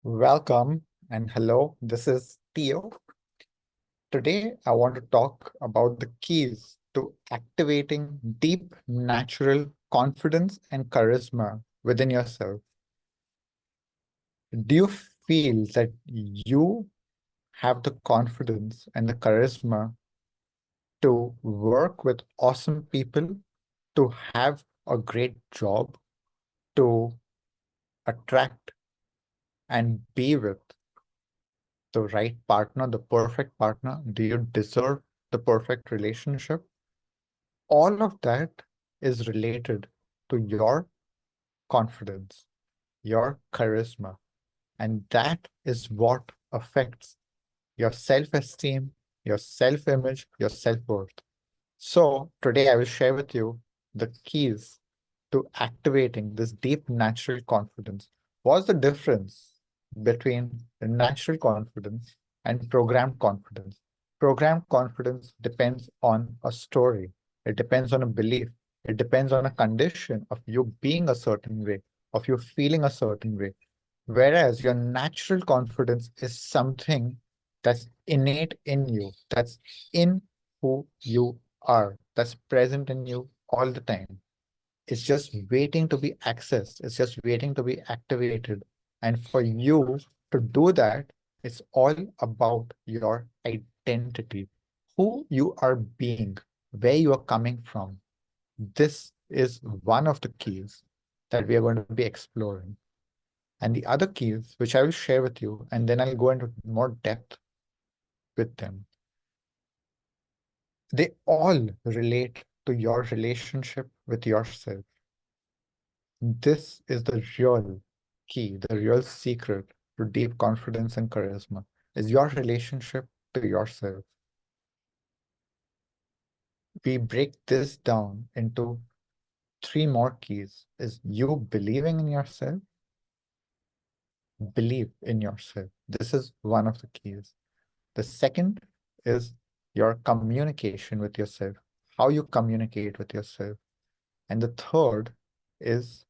Welcome and hello, this is Theo. Today, I want to talk about the keys to activating deep natural confidence and charisma within yourself. Do you feel that you have the confidence and the charisma to work with awesome people, to have a great job, to attract and be with the right partner, the perfect partner? Do you deserve the perfect relationship? All of that is related to your confidence, your charisma, and that is what affects your self-esteem, your self-image, your self-worth. So today I will share with you the keys to activating this deep natural confidence. What's the difference between the natural confidence and programmed confidence? Programmed confidence depends on a story, it depends on a belief, it depends on a condition of you being a certain way, of you feeling a certain way. Whereas your natural confidence is something that's innate in you, that's in who you are, that's present in you all the time. It's just waiting to be accessed. It's just waiting to be activated. And for you to do that, it's all about your identity, who you are being, where you are coming from. This is one of the keys that we are going to be exploring. And the other keys, which I will share with you, and then I'll go into more depth with them, they all relate to your relationship with yourself. This is the real key, the real secret to deep confidence and charisma is your relationship to yourself. We break this down into three more keys is you believing in yourself, believe in yourself. This is one of the keys. The second is your communication with yourself, how you communicate with yourself. And the third is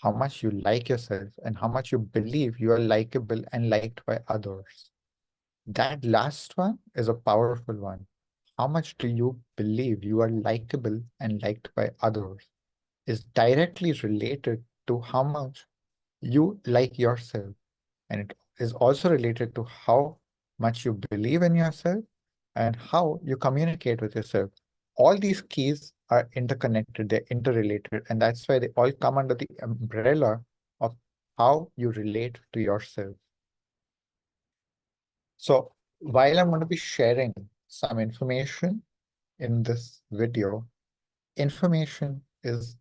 how much you like yourself and how much you believe you are likable and liked by others. That last one is a powerful one. How much do you believe you are likable and liked by others is directly related to how much you like yourself. And it is also related to how much you believe in yourself and how you communicate with yourself. All these keys are interconnected, they're interrelated, and that's why they all come under the umbrella of how you relate to yourself. So while I'm going to be sharing some information in this video, information is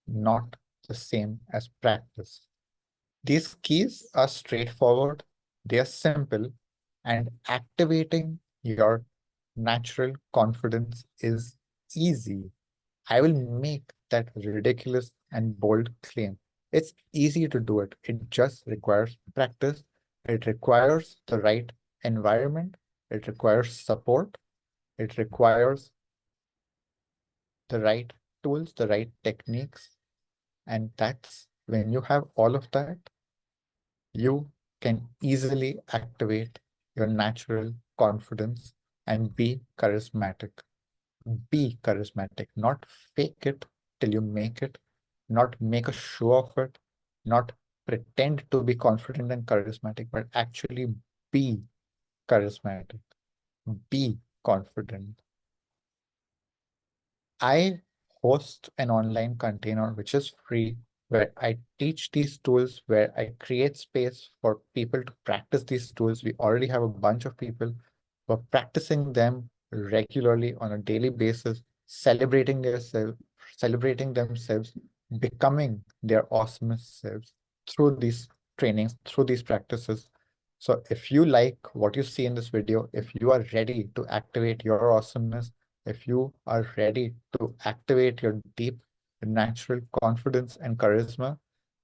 not the same as practice. These keys are straightforward, they are simple, and activating your natural confidence is easy. I will make that ridiculous and bold claim. It's easy to do it. It just requires practice. It requires the right environment. It requires support. It requires the right tools, the right techniques. And that's when you have all of that, you can easily activate your natural confidence and be charismatic. Be charismatic, not fake it till you make it, not make a show of it, not pretend to be confident and charismatic, but actually be charismatic, be confident. I host an online container which is free, where I teach these tools, where I create space for people to practice these tools. We already have a bunch of people who are practicing them regularly on a daily basis, celebrating themselves, becoming their awesomest selves through these trainings, through these practices. So if you like what you see in this video, if you are ready to activate your awesomeness, if you are ready to activate your deep natural confidence and charisma,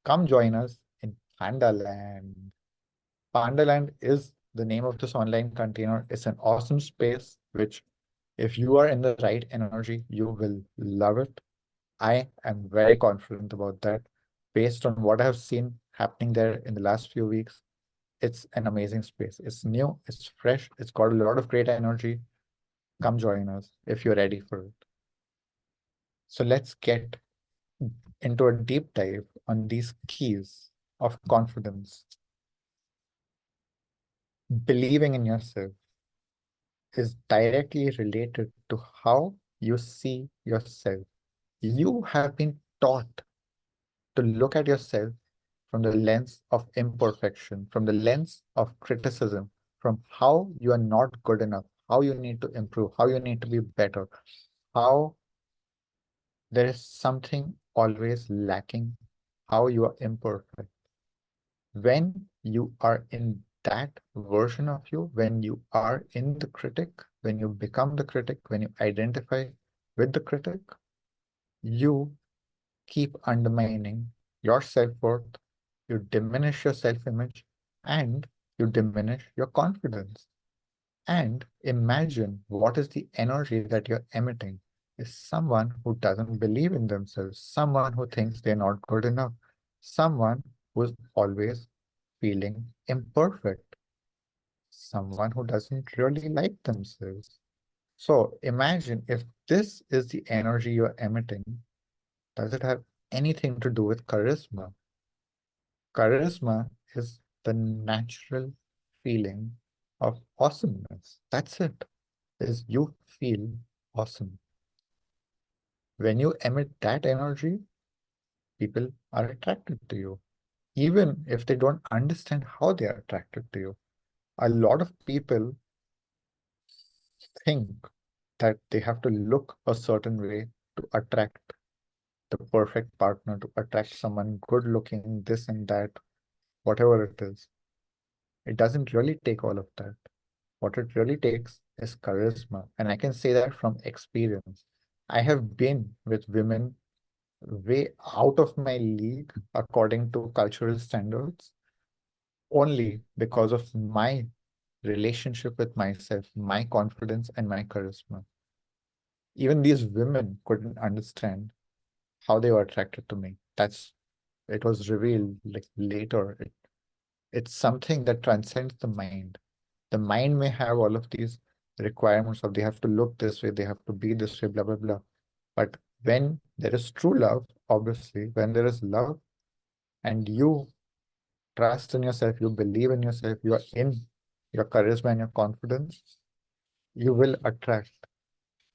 come join us in Panda Land. Panda Land is the name of this online container. It's an awesome space, which if you are in the right energy, you will love it. I am very confident about that based on what I have seen happening there in the last few weeks. It's an amazing space. It's new, it's fresh, it's got a lot of great energy. Come join us if you're ready for it. So let's get into a deep dive on these keys of confidence. Believing in yourself is directly related to how you see yourself. You have been taught to look at yourself from the lens of imperfection, from the lens of criticism, from how you are not good enough, how you need to improve, how you need to be better, how there is something always lacking, how you are imperfect. When you are in that version of you, when you are in the critic, when you become the critic, when you identify with the critic, you keep undermining your self-worth, you diminish your self-image, and you diminish your confidence. And imagine what is the energy that you're emitting is someone who doesn't believe in themselves, someone who thinks they're not good enough, someone who's always feeling imperfect, someone who doesn't really like themselves. So imagine if this is the energy you're emitting, does it have anything to do with charisma? Charisma is the natural feeling of awesomeness. That's it. Is you feel awesome. When you emit that energy, people are attracted to you, even if they don't understand how they are attracted to you. A lot of people think that they have to look a certain way to attract the perfect partner, to attract someone good looking, this and that, whatever it is. It doesn't really take all of that. What it really takes is charisma. And I can say that from experience. I have been with women way out of my league according to cultural standards only because of my relationship with myself, my confidence, and my charisma. Even these women couldn't understand how they were attracted to me. It was revealed like later. It's something that transcends the mind. The mind may have all of these requirements of they have to look this way, they have to be this way, blah, blah, blah. But when there is true love, obviously, when there is love and you trust in yourself, you believe in yourself, you are in your charisma and your confidence, you will attract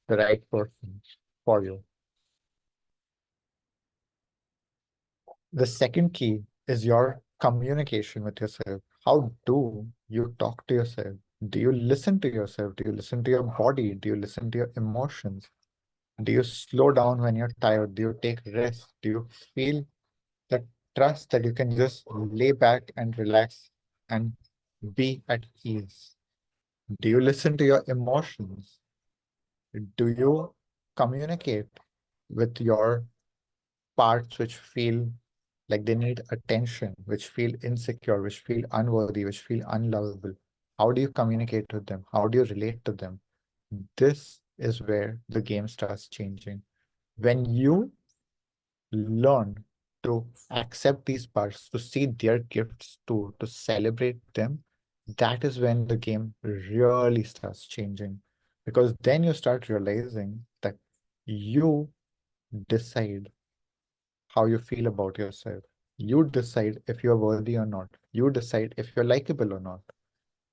the right person for you. The second key is your communication with yourself. How do you talk to yourself? Do you listen to yourself? Do you listen to your body? Do you listen to your emotions? Do you slow down when you're tired? Do you take rest? Do you feel that trust that you can just lay back and relax and be at ease? Do you listen to your emotions? Do you communicate with your parts which feel like they need attention, which feel insecure, which feel unworthy, which feel unlovable? How do you communicate with them? How do you relate to them? This is where the game starts changing. When you learn to accept these parts, to see their gifts too, to celebrate them, that is when the game really starts changing. Because then you start realizing that you decide how you feel about yourself. You decide if you're worthy or not. You decide if you're likable or not.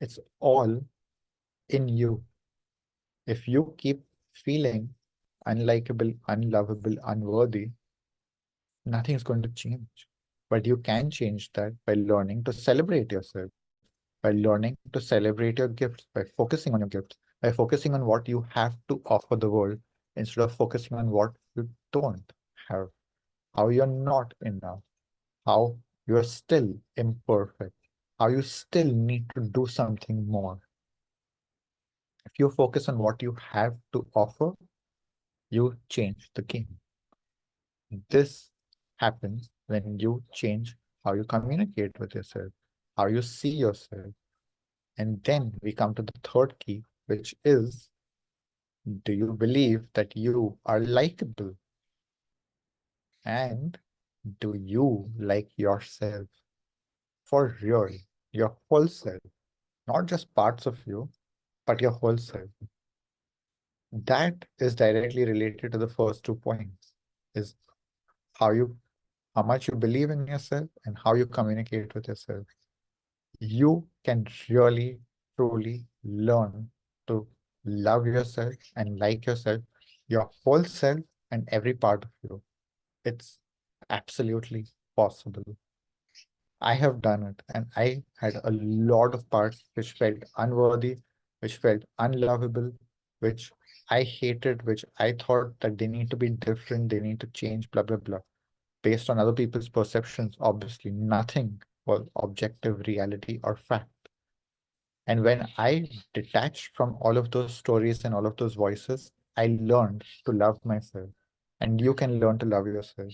It's all in you. If you keep feeling unlikable, unlovable, unworthy, nothing's going to change. But you can change that by learning to celebrate yourself, by learning to celebrate your gifts, by focusing on your gifts, by focusing on what you have to offer the world instead of focusing on what you don't have, how you're not enough, how you're still imperfect, how you still need to do something more. If you focus on what you have to offer, you change the game. This happens when you change how you communicate with yourself, how you see yourself. And then we come to the third key, which is, do you believe that you are likable? And do you like yourself for real? your whole self, not just parts of you, but your whole self. That is directly related to the first 2 points, is how you how much you believe in yourself and how you communicate with yourself. You can really, truly learn to love yourself and like yourself, your whole self and every part of you. It's absolutely possible. I have done it, and I had a lot of parts which felt unworthy, which felt unlovable, which I hated, which I thought that they need to be different, they need to change, blah, blah, blah. Based on other people's perceptions, obviously, nothing was objective reality or fact. And when I detached from all of those stories and all of those voices, I learned to love myself. And you can learn to love yourself.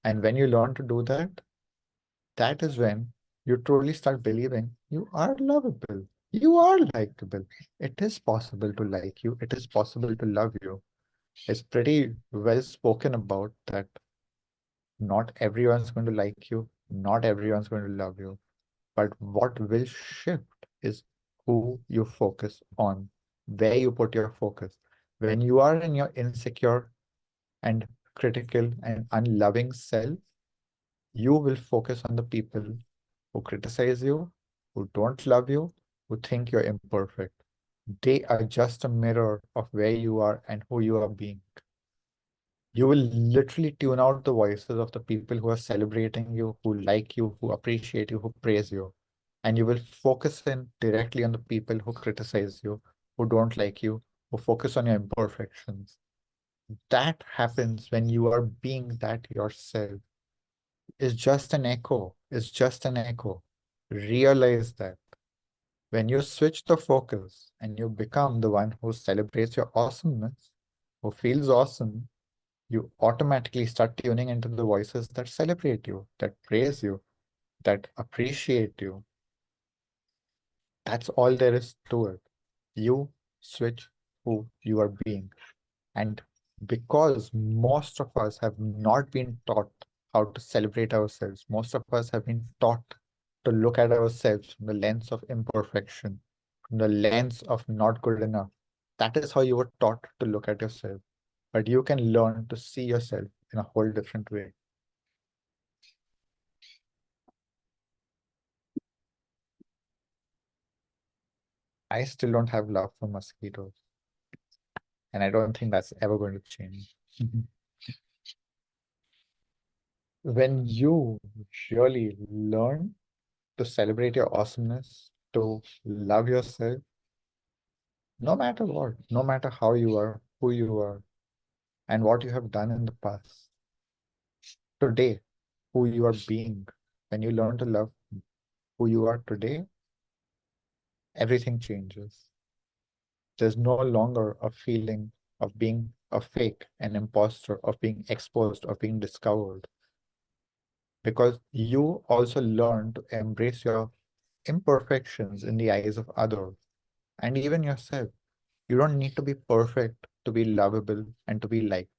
And when you learn to do that, that is when you truly start believing you are lovable. You are likable. It is possible to like you. It is possible to love you. It's pretty well spoken about that not everyone's going to like you. Not everyone's going to love you. But what will shift is who you focus on, where you put your focus. When you are in your insecure and critical and unloving self, you will focus on the people who criticize you, who don't love you, who think you're imperfect. They are just a mirror of where you are and who you are being. You will literally tune out the voices of the people who are celebrating you, who like you, who appreciate you, who praise you. And you will focus in directly on the people who criticize you, who don't like you, who focus on your imperfections. That happens when you are being that yourself. It's just an echo. It's just an echo. Realize that. When you switch the focus and you become the one who celebrates your awesomeness, who feels awesome, you automatically start tuning into the voices that celebrate you, that praise you, that appreciate you. That's all there is to it. You switch who you are being. And because most of us have not been taught how to celebrate ourselves, most of us have been taught to look at ourselves from the lens of imperfection, from the lens of not good enough. That is how you were taught to look at yourself. But you can learn to see yourself in a whole different way. I still don't have love for mosquitoes, and I don't think that's ever going to change. When you really learn to celebrate your awesomeness, to love yourself, no matter what, no matter how you are, who you are, and what you have done in the past. Today, who you are being, when you learn to love who you are today, everything changes. There's no longer a feeling of being a fake, an imposter, of being exposed, of being discovered. Because you also learn to embrace your imperfections in the eyes of others and even yourself. You don't need to be perfect to be lovable and to be liked.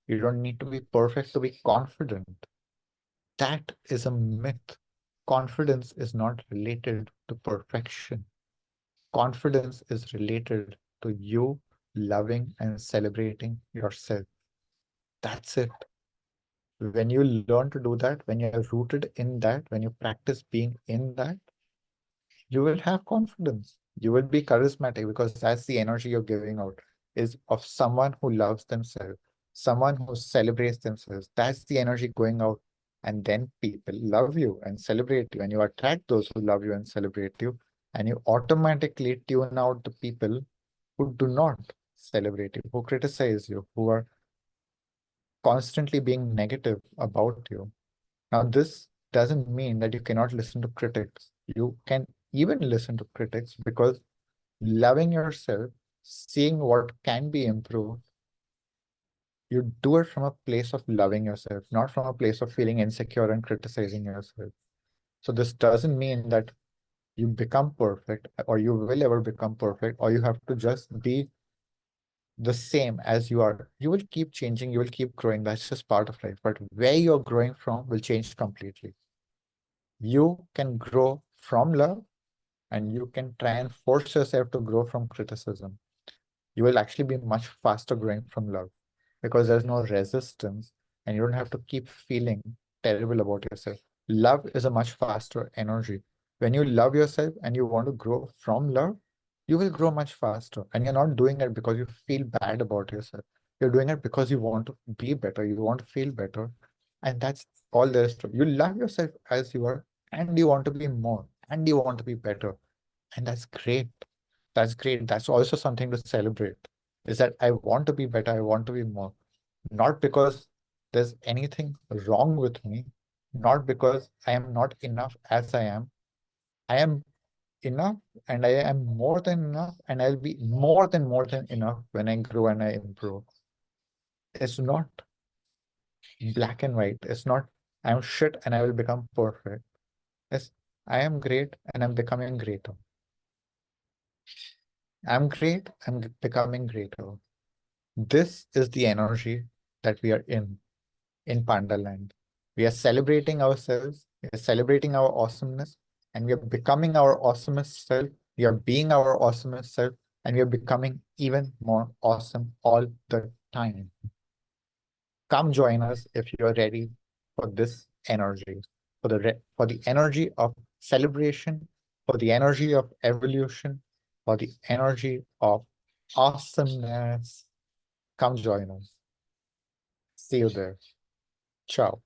You don't need to be perfect to be confident. That is a myth. Confidence is not related to perfection. Confidence is related to you loving and celebrating yourself. That's it. When you learn to do that, when you're rooted in that, when you practice being in that, you will have confidence. You will be charismatic because that's the energy you're giving out is of someone who loves themselves, someone who celebrates themselves. That's the energy going out. And then people love you and celebrate you, and you attract those who love you and celebrate you, and you automatically tune out the people who do not celebrate you, who criticize you, who are constantly being negative about you. Now, this doesn't mean that you cannot listen to critics. You can even listen to critics because loving yourself, seeing what can be improved, you do it from a place of loving yourself, not from a place of feeling insecure and criticizing yourself. So this doesn't mean that you become perfect or you will ever become perfect or you have to just be the same as you are. You will keep changing, you will keep growing. That's just part of life. But where you're growing from will change completely. You can grow from love and you can try and force yourself to grow from criticism, you will actually be much faster growing from love because there's no resistance and you don't have to keep feeling terrible about yourself. Love is a much faster energy. When you love yourself and you want to grow from love, you will grow much faster. And you're not doing it because you feel bad about yourself. You're doing it because you want to be better, you want to feel better. And that's all there is to it. You love yourself as you are, and you want to be more, and you want to be better. And that's great. That's great. That's also something to celebrate. Is that I want to be better, I want to be more. Not because there's anything wrong with me, not because I am not enough as I am. I am enough and I am more than enough, and I'll be more than enough when I grow and I improve. It's not black and white. It's not I'm shit and I will become perfect. It's I am great and I'm becoming greater. I'm great, I'm becoming greater. This is the energy that we are in Panda Land. We are celebrating ourselves, we are celebrating our awesomeness, and we are becoming our awesomest self. We are being our awesomest self, and we are becoming even more awesome all the time. Come join us if you are ready for this energy, for the energy of celebration, for the energy of evolution, for the energy of awesomeness. Come join us. See you there. Ciao.